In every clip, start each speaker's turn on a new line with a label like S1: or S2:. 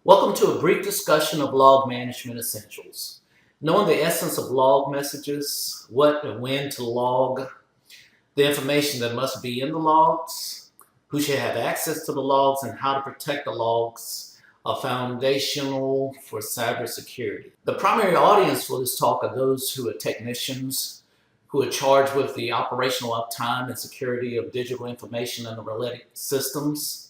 S1: Welcome to a brief discussion of log management essentials. Knowing the essence of log messages, what and when to log, the information that must be in the logs, who should have access to the logs, and how to protect the logs are foundational for cybersecurity. The primary audience for this talk are those who are technicians, who are charged with the operational uptime and security of digital information and the related systems.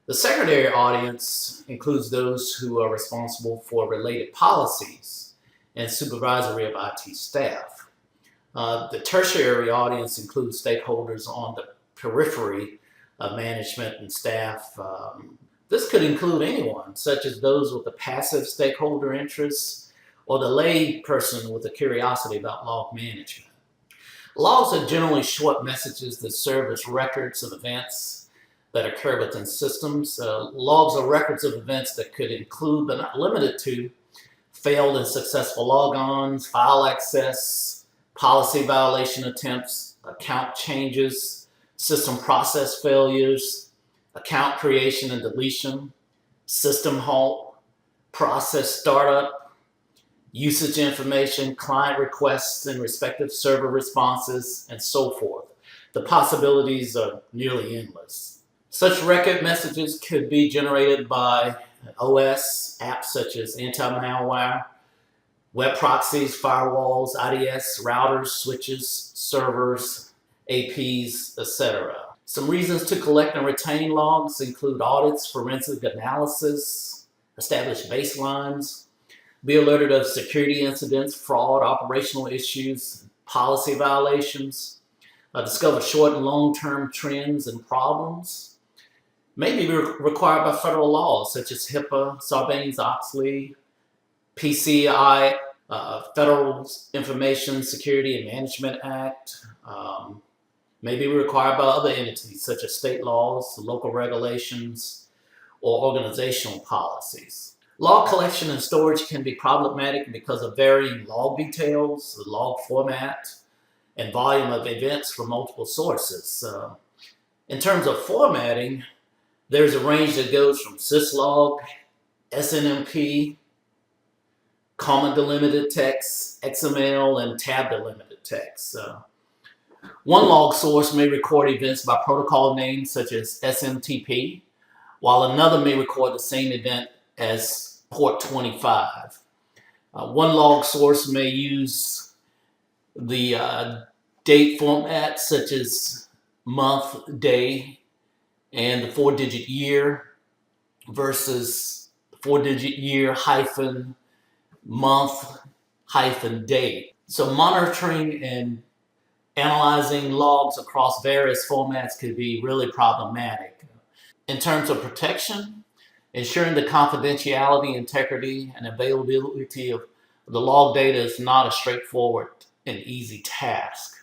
S1: The secondary audience includes those who are responsible for related policies and supervisory of IT staff. The tertiary audience includes stakeholders on the periphery of management and staff. This could include anyone, such as those with a passive stakeholder interest or the lay person with a curiosity about log management. Logs are generally short messages that serve as records of events that occur within systems. Logs are records of events that could include, but not limited to, failed and successful logons, file access, policy violation attempts, account changes, system process failures, account creation and deletion, system halt, process startup, usage information, client requests and respective server responses, and so forth. The possibilities are nearly endless. Such record messages could be generated by OS apps such as anti-malware, web proxies, firewalls, IDS, routers, switches, servers, APs, etc. Some reasons to collect and retain logs include audits, forensic analysis, establish baselines, be alerted of security incidents, fraud, operational issues, policy violations, discover short and long-term trends and problems, may be required by federal laws such as HIPAA, Sarbanes-Oxley, PCI, Federal Information Security and Management Act, may be required by other entities such as state laws, local regulations, or organizational policies. Log collection and storage can be problematic because of varying log details, the log format, and volume of events from multiple sources. In terms of formatting, there's a range that goes from syslog, SNMP, comma delimited text, XML, and tab delimited text. One log source may record events by protocol names such as SMTP, while another may record the same event as port 25. One log source may use the date format such as month, day, and the 4-digit year versus 4-digit year hyphen month hyphen date. So monitoring and analyzing logs across various formats could be really problematic. In terms of protection, ensuring the confidentiality, integrity, and availability of the log data is not a straightforward and easy task.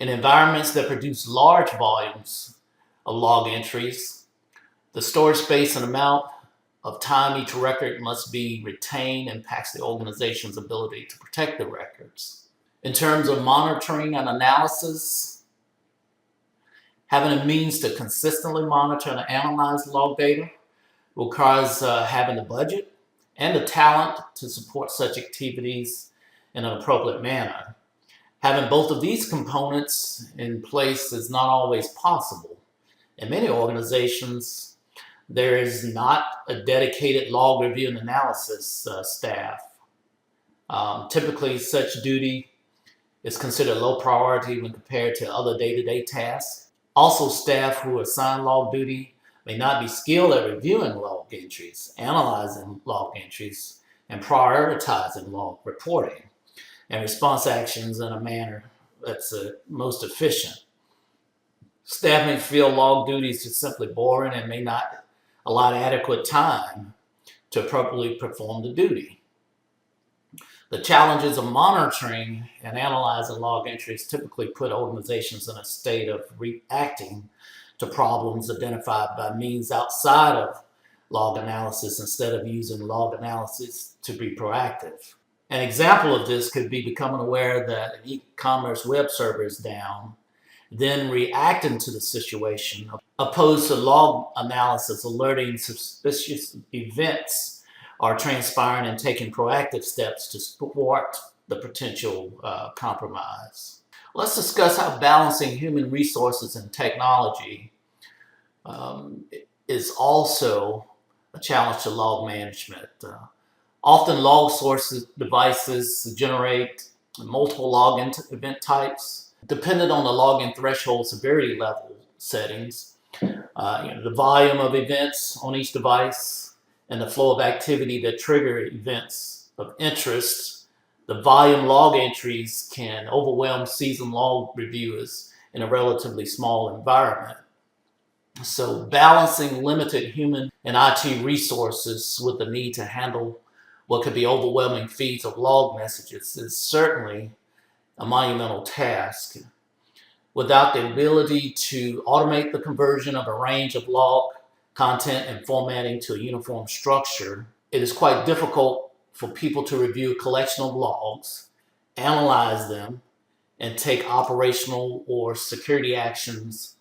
S1: In environments that produce large volumes of log entries, the storage space and amount of time each record must be retained impacts the organization's ability to protect the records. In terms of monitoring and analysis, having a means to consistently monitor and analyze log data requires having the budget and the talent to support such activities in an appropriate manner. Having both of these components in place is not always possible. In many organizations, there is not a dedicated log review and analysis staff. Typically, such duty is considered low priority when compared to other day-to-day tasks. Also, staff who assign log duty may not be skilled at reviewing log entries, analyzing log entries, and prioritizing log reporting and response actions in a manner that's most efficient. Staff may feel log duties are simply boring and may not allot adequate time to appropriately perform the duty. The challenges of monitoring and analyzing log entries typically put organizations in a state of reacting to problems identified by means outside of log analysis instead of using log analysis to be proactive. An example of this could be becoming aware that an e-commerce web server is down, then reacting to the situation opposed to log analysis alerting suspicious events or transpiring and taking proactive steps to thwart the potential compromise. Let's discuss how balancing human resources and technology is also a challenge to log management. Often log sources devices generate multiple login event types. Dependent on the login threshold severity level settings, the volume of events on each device, and the flow of activity that trigger events of interest, the volume log entries can overwhelm seasoned log reviewers in a relatively small environment. So balancing limited human and IT resources with the need to handle what could be overwhelming feeds of log messages is certainly a monumental task. Without the ability to automate the conversion of a range of log content and formatting to a uniform structure, it is quite difficult for people to review a collection of logs, analyze them, and take operational or security actions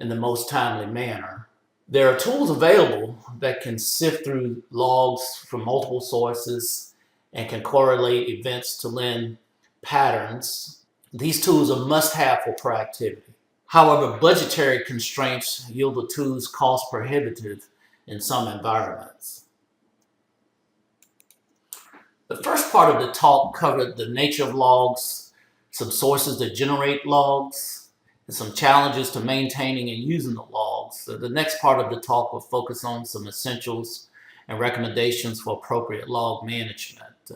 S1: in the most timely manner. There are tools available that can sift through logs from multiple sources and can correlate events to lend patterns. These tools are must-have for proactivity. However, budgetary constraints yield the tools cost prohibitive in some environments. The first part of the talk covered the nature of logs, some sources that generate logs, and some challenges to maintaining and using the logs. So the next part of the talk will focus on some essentials and recommendations for appropriate log management.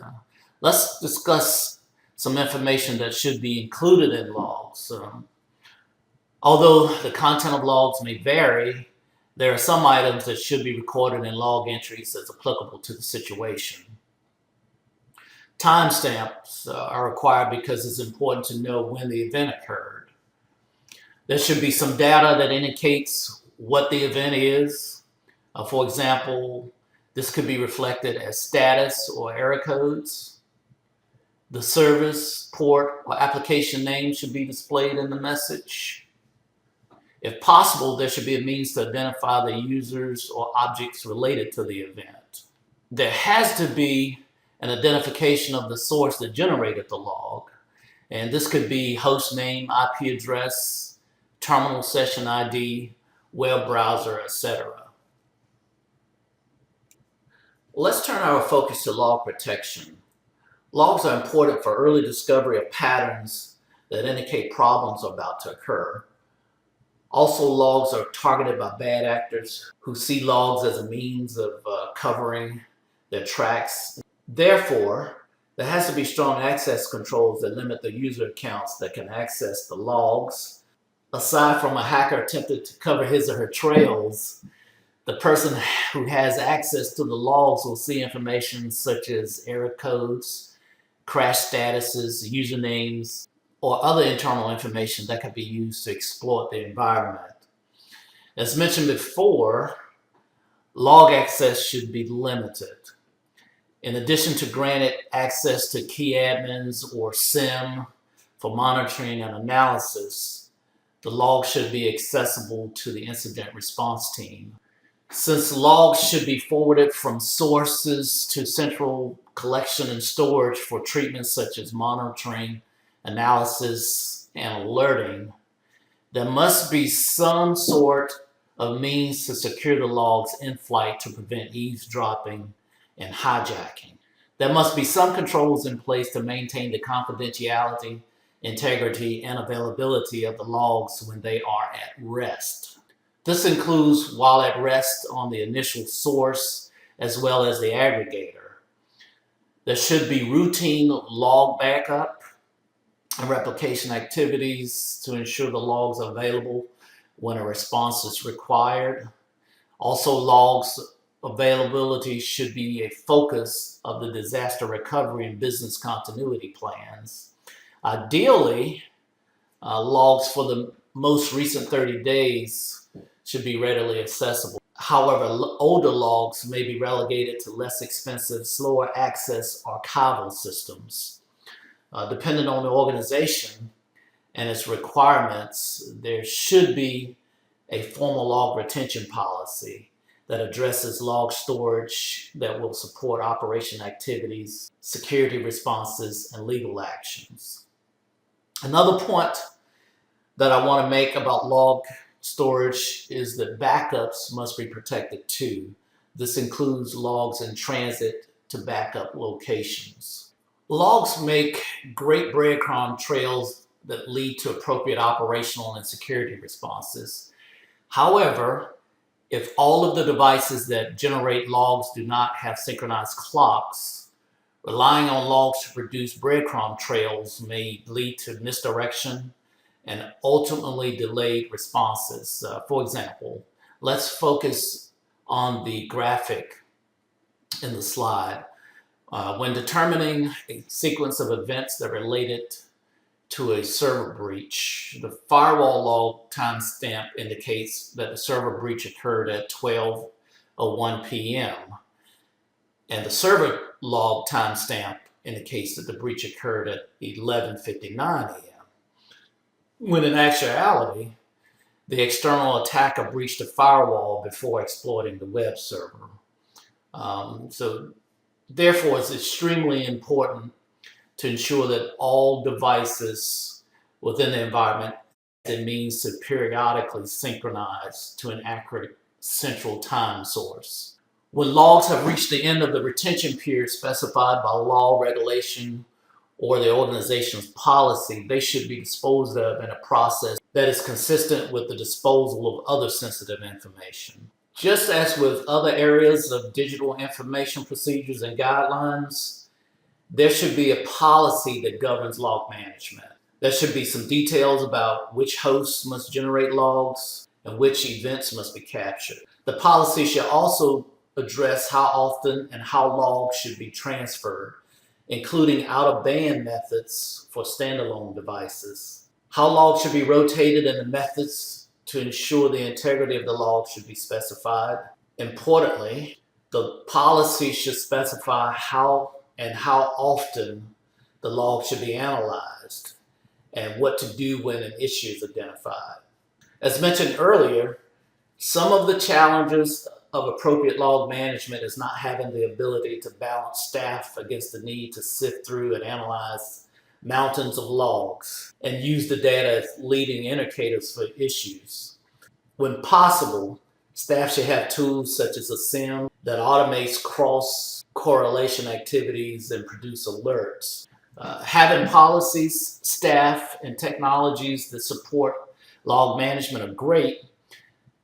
S1: Let's discuss some information that should be included in logs. Although the content of logs may vary, there are some items that should be recorded in log entries as applicable to the situation. Timestamps are required because it's important to know when the event occurred. There should be some data that indicates what the event is. For example, this could be reflected as status or error codes. The service, port, or application name should be displayed in the message. If possible, there should be a means to identify the users or objects related to the event. There has to be an identification of the source that generated the log, and this could be host name, IP address, terminal session ID, web browser, etc. Let's turn our focus to log protection. Logs are important for early discovery of patterns that indicate problems are about to occur. Also, logs are targeted by bad actors who see logs as a means of covering their tracks. Therefore, there has to be strong access controls that limit the user accounts that can access the logs. Aside from a hacker attempting to cover his or her trails, the person who has access to the logs will see information such as error codes, crash statuses, usernames, or other internal information that can be used to exploit the environment. As mentioned before, log access should be limited. In addition to granted access to key admins or SIEM for monitoring and analysis, the log should be accessible to the incident response team. Since logs should be forwarded from sources to central collection and storage for treatments such as monitoring, analysis, and alerting, there must be some sort of means to secure the logs in flight to prevent eavesdropping and hijacking. There must be some controls in place to maintain the confidentiality, integrity, and availability of the logs when they are at rest. This includes while at rest on the initial source as well as the aggregator. There should be routine log backup and replication activities to ensure the logs are available when a response is required. Also, logs availability should be a focus of the disaster recovery and business continuity plans. Ideally, logs for the most recent 30 days should be readily accessible. However, older logs may be relegated to less expensive, slower access archival systems. Depending on the organization and its requirements, there should be a formal log retention policy that addresses log storage that will support operation activities, security responses, and legal actions. Another point that I want to make about log storage is that backups must be protected too. This includes logs in transit to backup locations. Logs make great breadcrumb trails that lead to appropriate operational and security responses. However, if all of the devices that generate logs do not have synchronized clocks, relying on logs to produce breadcrumb trails may lead to misdirection and ultimately delayed responses. For example, let's focus on the graphic in the slide. When determining a sequence of events that are related to a server breach, the firewall log timestamp indicates that the server breach occurred at 12:01 p.m. and the server log timestamp indicates that the breach occurred at 11:59 a.m. when in actuality, the external attacker breached the firewall before exploiting the web server. Therefore, it's extremely important to ensure that all devices within the environment have the means to periodically synchronize to an accurate central time source. When logs have reached the end of the retention period specified by law, regulation, or the organization's policy, they should be disposed of in a process that is consistent with the disposal of other sensitive information. Just as with other areas of digital information procedures and guidelines, there should be a policy that governs log management. There should be some details about which hosts must generate logs and which events must be captured. The policy should also address how often and how logs should be transferred, including out-of-band methods for standalone devices. How logs should be rotated and the methods to ensure the integrity of the log should be specified. Importantly, the policy should specify how and how often the log should be analyzed and what to do when an issue is identified. As mentioned earlier, some of the challenges of appropriate log management is not having the ability to balance staff against the need to sift through and analyze mountains of logs and use the data as leading indicators for issues. When possible, staff should have tools such as a SIEM that automates cross-correlation activities and produce alerts. Having policies, staff, and technologies that support log management are great.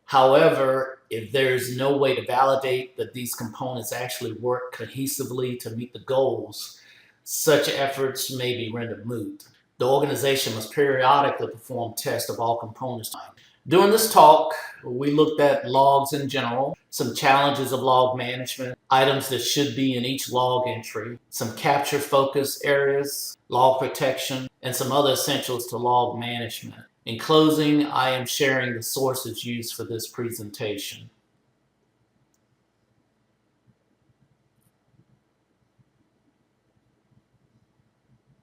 S1: However, if there's no way to validate that these components actually work cohesively to meet the goals, such efforts may be rendered moot. The organization must periodically perform tests of all components. During this talk, we looked at logs in general, some challenges of log management, items that should be in each log entry, some capture focus areas, log protection, and some other essentials to log management. In closing, I am sharing the sources used for this presentation.